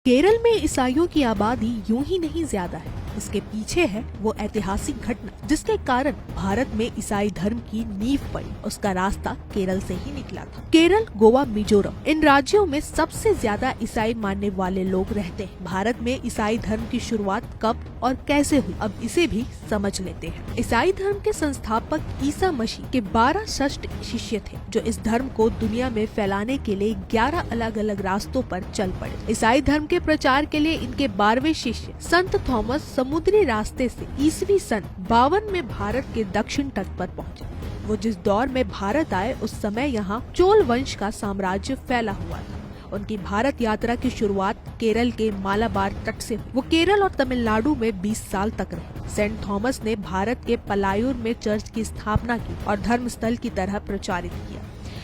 केरल में ईसाइयों की आबादी यूं ही नहीं ज्यादा है। इसके पीछे है वो ऐतिहासिक घटना जिसके कारण भारत में ईसाई धर्म की नींव पड़ी। उसका रास्ता केरल से ही निकला था। केरल, गोवा, मिजोरम, इन राज्यों में सबसे ज्यादा ईसाई मानने वाले लोग रहते हैं। भारत में ईसाई धर्म की शुरुआत कब और कैसे हुई, अब इसे भी समझ लेते हैं। ईसाई धर्म के संस्थापक ईसा मसीह के 12 श्रेष्ठ शिष्य थे, जो इस धर्म को दुनिया में फैलाने के लिए 11 अलग अलग रास्तों पर चल पड़े। ईसाई धर्म के प्रचार के लिए इनके 12वें शिष्य संत थॉमस समुद्री रास्ते से ईसवी सन 52 में भारत के दक्षिण तट पर पहुंचे। वो जिस दौर में भारत आए उस समय यहाँ चोल वंश का साम्राज्य फैला हुआ था। उनकी भारत यात्रा की शुरुआत केरल के मालाबार तट से हुई। वो केरल और तमिलनाडु में 20 साल तक रहे। सेंट थॉमस ने भारत के पलायूर में चर्च की स्थापना की और धर्म स्थल की तरह प्रचारित किया।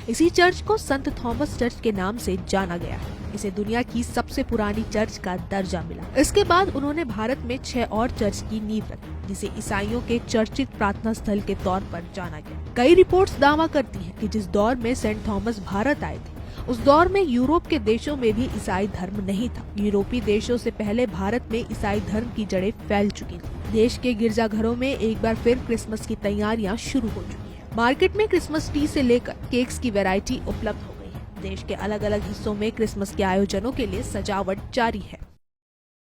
इसी चर्च को संत थॉमस चर्च के नाम से जाना गया है। इसे दुनिया की सबसे पुरानी चर्च का दर्जा मिला। इसके बाद उन्होंने भारत में 6 और चर्च की नींव रखी, जिसे ईसाइयों के चर्चित प्रार्थना स्थल के तौर पर जाना गया। कई रिपोर्ट्स दावा करती हैं कि जिस दौर में सेंट थॉमस भारत आए थे, उस दौर में यूरोप के देशों में भी ईसाई धर्म नहीं था। यूरोपीय देशों से पहले भारत में ईसाई धर्म की जड़ें फैल चुकी थी। देश के गिरजाघरों में एक बार फिर क्रिसमस की तैयारियां शुरू हो चुकी है। मार्केट में क्रिसमस ट्री से लेकर केक्स की वैरायटी उपलब्ध हो गई है। देश के अलग अलग हिस्सों में क्रिसमस के आयोजनों के लिए सजावट जारी है।